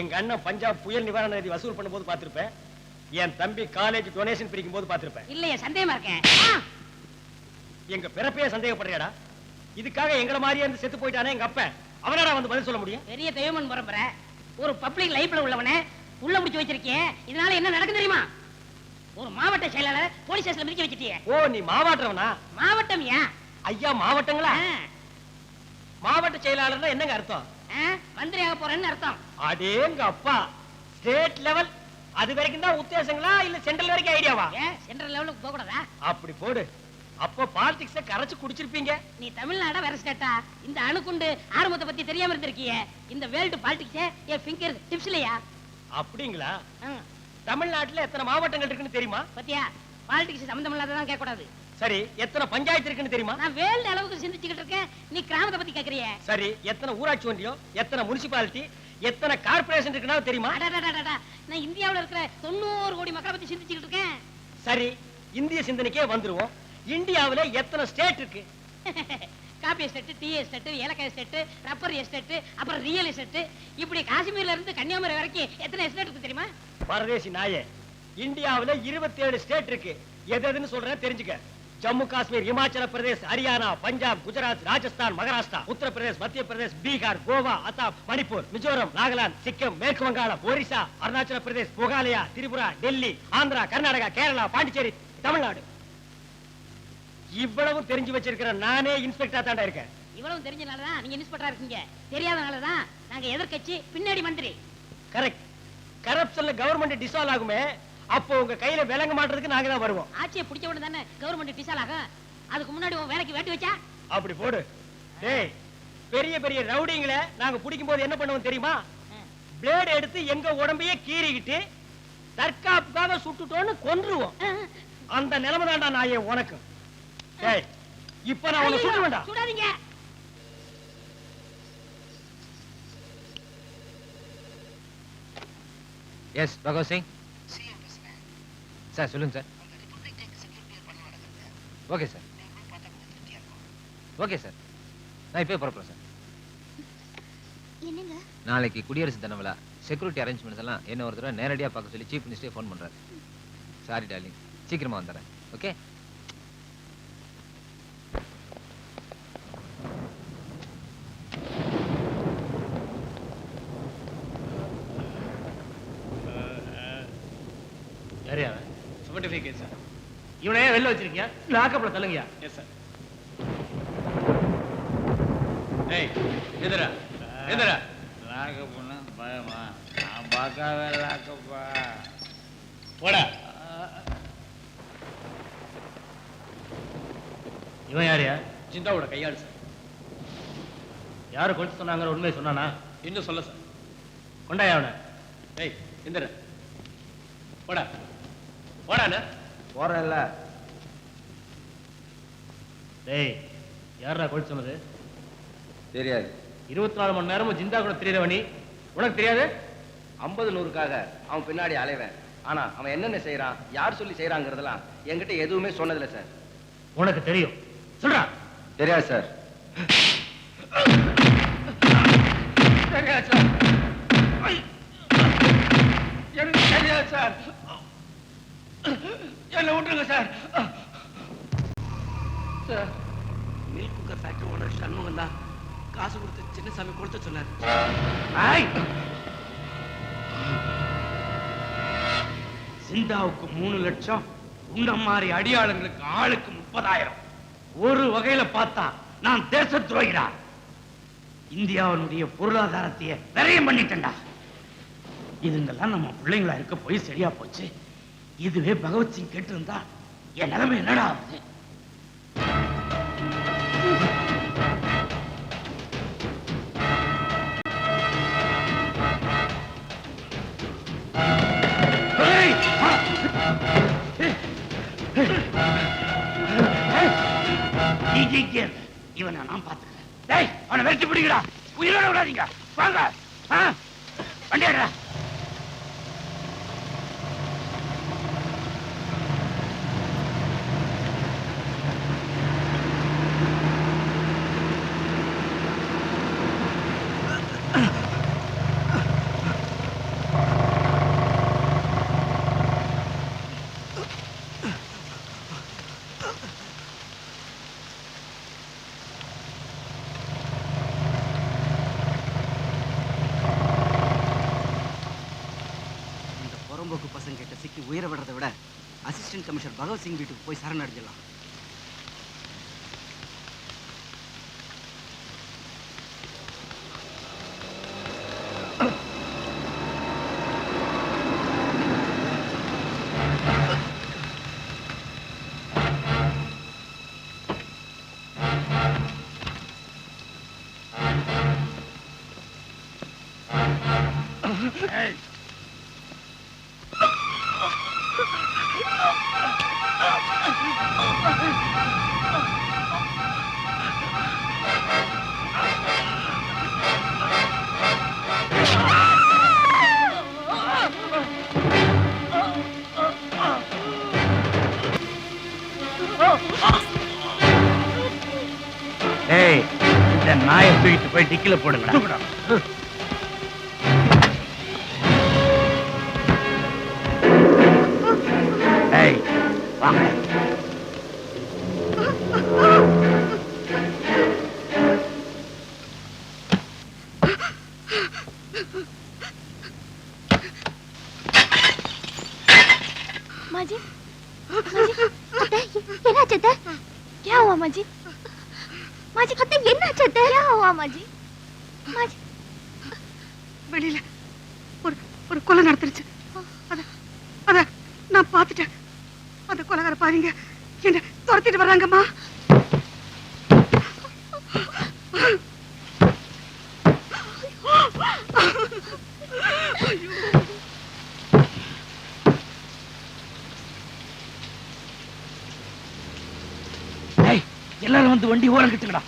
எங்க அண்ணன் பஞ்சாப் புயல் நிவாரண நிதி வசூல் பண்ணும்போது பார்த்திருப்பேன். என் தம்பி காலேஜ் டொனேஷன் பிரிக்கும் போது பார்த்திருப்பேன். இல்லையே, சந்தேகமா இருக்கேன். எங்க பிறப்பையே சந்தேகப்படுறியாடா? இதுக்காக எங்கள மாதிரியே இருந்து செத்து போயிட்டானே எங்க அப்பா, அவனாடா வந்து பதில் சொல்ல முடியும்? பெரிய தெய்வமன் பரம்பரை, ஒரு பப்ளிக் லைஃப்ல உள்ளவனே உள்ள முடிச்சு வச்சிருக்கேன். இதனால என்ன நடக்கும் தெரியுமா? ஒரு மாவட்ட செயலாளர் போலீஸ் ஸ்டேஷன்ல மிதிக்க வச்சிட்டியே. ஓ, நீ மாவட்டவனா? மாவட்டம் ஏன் ஐயா, மாவட்டங்களா? மாவட்ட செயலாளர்னா என்னங்க அர்த்தம்? மந்திரியாக போறேன்னு அர்த்தம். அடேங்க அப்பா, ஸ்டேட் லெவல் அது வரைக்கும் தான் உத்தேசங்களா இல்ல சென்ட்ரல் வரைக்கும் ஐடியாவா? சென்ட்ரல் லெவலுக்கு போக கூடாதா? அப்படி போடு. அப்ப பாலிடிக்ஸ கரைச்சு குடிச்சிருப்பீங்க. நீ தமிழ்நாடா வேற ஸ்டேட்டா? இந்த அணுகுண்டு ஆரம்பத்தை பத்தி தெரியாம இருந்திருக்கியே. இந்த வேர்ல்டு பாலிடிக்ஸ் ஏ ஃபிங்கர் டிப்ஸ்லயா? அப்படிங்களா? தமிழ்நாட்டுல எத்தனை மாவட்டங்கள் இருக்குன்னு தெரியுமா? பத்தியா, பாலிடிக்ஸ் சம்பந்தம் இல்லாததான் கேட்க கூடாது. சரி, எத்தனை பஞ்சாயத்து இருக்குன்னு தெரியுமா? நான் வேல்டு அளவுக்கு சிந்திச்சுக்கிட்டு இருக்கேன், நீ கிராமத்தை பத்தி கேக்குறிய. சரி, எத்தனை ஊராட்சி ஒன்றியம், எத்தனை முனிசிபாலிட்டி, எத்தனை கார்ப்பரேஷன் இருக்குன்னு தெரியுமா? நான் இந்தியாவுல இருக்கிற 90 கோடி மக்களை பத்தி சிந்திச்சுக்கிட்டு இருக்கேன். சரி, இந்திய சிந்தனைக்கே வந்துருவோம். இந்தியாவுல எத்தனை ஸ்டேட் இருக்கு? காபி எஸ்டேட், டீ எஸ்டேட், ஏலக்காய் எஸ்டேட், ரப்பர் எஸ்டேட், அப்புறம் ரியல் எஸ்டேட், இப்படி காஷ்மீர்ல இருந்து கன்னியாகுமரி வரைக்கும் எத்தனை எஸ்டேட் இருக்கு தெரியுமா? பரதேசி நாயே, இந்தியாவுல 27 ஸ்டேட் இருக்கு. எதுன்னு சொல்றேன் தெரிஞ்சுக்க. ஜம்மு காஷ்மீர், இமாச்சல பிரதேஷ், ஹரியானா, பஞ்சாப், குஜராத், ராஜஸ்தான், மகாராஷ்டிரா, உத்தரப்பிரதேஷ், மத்திய பிரதேஷ், பீகார், கோவா, அசாம், மணிப்பூர், மிசோரம், நாகாலாந்து, சிக்கிம், மேற்கு வங்காளம், ஒரிசா, அருணாச்சல பிரதேஷ், மேகாலயா, திரிபுரா, டெல்லி, ஆந்திரா, கர்நாடகா, கேரளா, பாண்டிச்சேரி, தமிழ்நாடு. இவ்வளவு தெரிஞ்சு வச்சிருக்கிற நானே இன்ஸ்பெக்டரா தாண்டா இருக்கேன். இவ்வளவு தெரிஞ்சனாலதான் நீங்க இன்ஸ்பெக்டரா இருக்கீங்க. தெரியாதனாலதான் நாங்க எதிர்க்கட்சி, பின்னாடி மந்திரி. கரெக்ட். கரப்ஷன்ல கவர்மெண்ட் டிசால்வ் ஆகுமே, அப்போ உங்க கையில விளங்க மாட்டறதுக்கு நாங்க தான் வருவோம். ஆட்சியை பிடிச்ச உடனே தானே கவர்மெண்ட் டிசால்வ் ஆகும். அதுக்கு முன்னாடி உன் வேலைக்கு வேட்டு வச்சா? அப்படி போடு. டேய், பெரிய பெரிய ரவுடிங்களை நாங்க பிடிக்கும் போது என்ன பண்ணுவோம் தெரியுமா? பிளேட் எடுத்து எங்க உடம்பையே கீறிக்கிட்டு தற்காப்புக்காக சுட்டுட்டோன்னு கொன்றுவோம். அந்த நிலைமை தான்டா நாயே உனக்கு. டேய், இப்ப நான் உன்னை சுட வேண்டாம். சுடாதீங்க. எஸ் பகவத் சிங் சார், சொல்லுங்க sir. Okay sir, okay sir, நான் இப்போ புறப்படுறேன் சார். என்னங்க, நாளைக்கு குடியரசு தின விழா, செக்யூரிட்டி அரேஞ்ச்மெண்ட்ஸ் எல்லாம் என்ன ஒரு தடவை நேரடியாக பார்க்க சொல்லி சீஃப் மினிஸ்டரே ஃபோன் பண்றாரு. சாரி டார்லிங், சீக்கிரமா வந்துடுறேன். ஓகே. இவனே வெளில வச்சிருக்கீங்க, லாக்கப்ல தள்ளுங்கயா. Yes sir. ஏய், எதிரா எதிரா லாக்கப்னா பயமா? நான் பார்க்காத லாக்கப்பா. போடா. இவன் யாரையா? ஜிந்தாவோட கையாளு சார். யாரு கொண்டு சொன்னாங்க? உண்மையை சொன்னானா? இன்னும் சொல்ல சார். கொண்டாயா அவனை. ஏய், எந்திர. போடா போடா. போறல. டேய், யாரா கொண்டு சொன்னது? தெரியாது. 24 மணி நேரமும் ஜிந்தா கூட தெரியறவனி உனக்கு தெரியாது? 50 100க்காக அவன் பின்னாடி அலைவேன். ஆனா அவன் என்னென்ன செய்யறான், யார் சொல்லி செய்யறாங்கிறதெல்லாம் என்கிட்ட எதுவுமே சொன்னதில்லை சார். உனக்கு தெரியும், சொல்றா. தெரியாது சார். தெரியாது சார். எனக்கு தெரியாது சார். என்ன விட்டுருங்க sir. Sir, milk cooker factory owner Shanmugam தான் காசு கொடுத்து சின்னசாமி கொடுத்து சொன்னார். சிந்தாவுக்கு 3 லட்சம், உன்ன மாதிரி அடியாளங்களுக்கு ஆளுக்கு 30,000. ஒரு வகையில பார்த்தா நான் தேச துரோகிடா. இந்தியாவுடைய பொருளாதாரத்தையே விரயம் பண்ணிட்டேன்டா. இதுங்கெல்லாம் நம்ம பிள்ளைங்களா இருக்க போய் சரியா போச்சு. இதுவே பகவத்சிங் கேட்டு இருந்தா என் நிலைமை என்னடா ஆகுது? இவனை நான் பாத்துக்கிறேன். டேய், அவனை வெட்டி பிடிக்கடா. உயிரோட விடாதீங்க. வாங்க. வண்டியாடா. பசங்க கிட்ட சிக்கி உயிரை விடுறதை விட அசிஸ்டன்ட் கமிஷனர் பகவத்சிங் வீட்டுக்கு போய் சரணடைஞ்சிடலாம். இந்த நாயை தூக்கிட்டு போய் டிக்கில போடுங்க. வாங்க. माजी, माजी, अते ये ना चलता? क्या हुआ माजी? माजी अते ये ना चलता? क्या हुआ माजी? माजी வெளியில ஒரு கொலை நடந்துருச்சு. அத நான் பார்த்துட்டேன். அந்த கொலைகார பாருங்க என்ன துரத்திட்டு வர்றாங்கம்மா. எல்லாரும் வந்து வண்டி ஓரம் கட்டுங்கடா.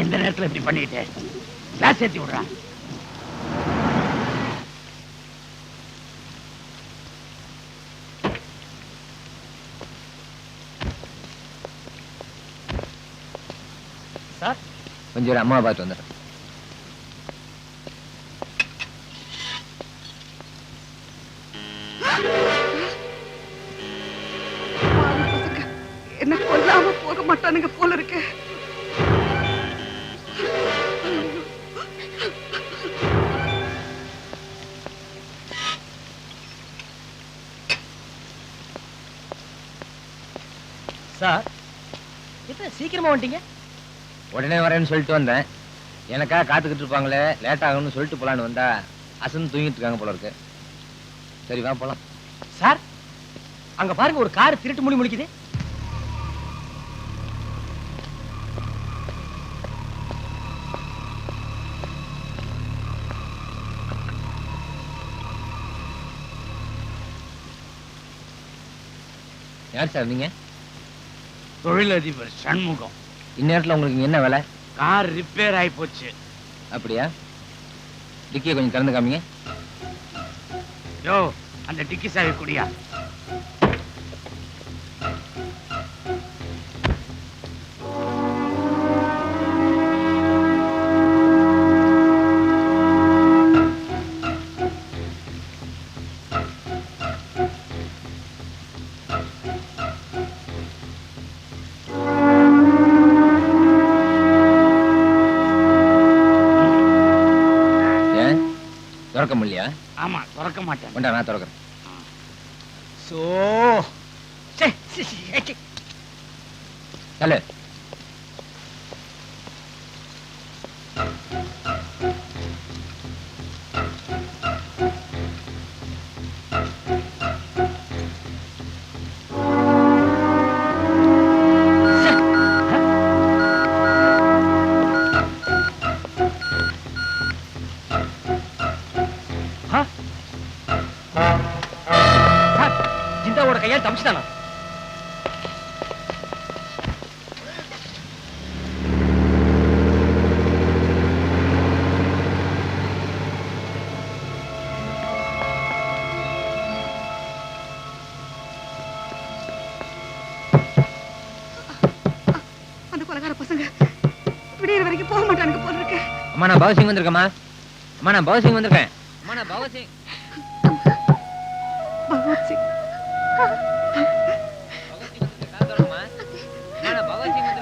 இந்த நேரத்தில் இப்படி பண்ணிட்டு கிளாஸ் ஏத்தி விடுறா. சார், கொஞ்சம் அம்மா பார்த்து வந்துடுறேன். என்ன கொல்லாம போக மாட்டானுங்க போல இருக்கு. சார், இப்ப சீக்கிரமா வந்துட்டீங்க? உடனே வரேன்னு சொல்லிட்டு வந்தேன். எனக்காக காத்துக்கிட்டு இருப்பாங்களே, லேட் ஆகும்னு சொல்லிட்டு போலான்னு வந்தா அசந்து தூங்கிட்டு இருக்காங்க போல இருக்கு. சரி வா போலாம். சார், அங்க பாருங்க, ஒரு கார் திருட்டு முடி முடிக்குது. யார் சார் நீங்க? தொழிலதிபர் சண்முகம். இந்நேரத்துல உங்களுக்கு இங்க என்ன வேலை? கார் ரிப்பேர் ஆகி போச்சு. அப்படியா? டிக்கியை கொஞ்சம் திறந்து காமிங்க. யோ, அந்த டிக்கி சாவி குடியா. திறக்க முடியலையா? ஆமா, திறக்க மாட்டேன். கொண்டா, நான் திறக்கிறேன். சொல்லு. ஜிந்தாவோட கையால் தப்பிச்சுட்டானா? அந்த கொலைகார பசங்க விடியற வரைக்கும் போக மாட்டானுங்க போல இருக்கு. அம்மா, நான் பகத்சிங் வந்திருக்கேம்மா. அம்மா, நான் பகத்சிங் வந்திருக்கேன். அம்மா, நான் பகத்சிங். பகவத் சிங் பகத்சிங் வந்திருக்கேன். அம்மா, நான் பகத்சிங் வந்திருக்கேன்.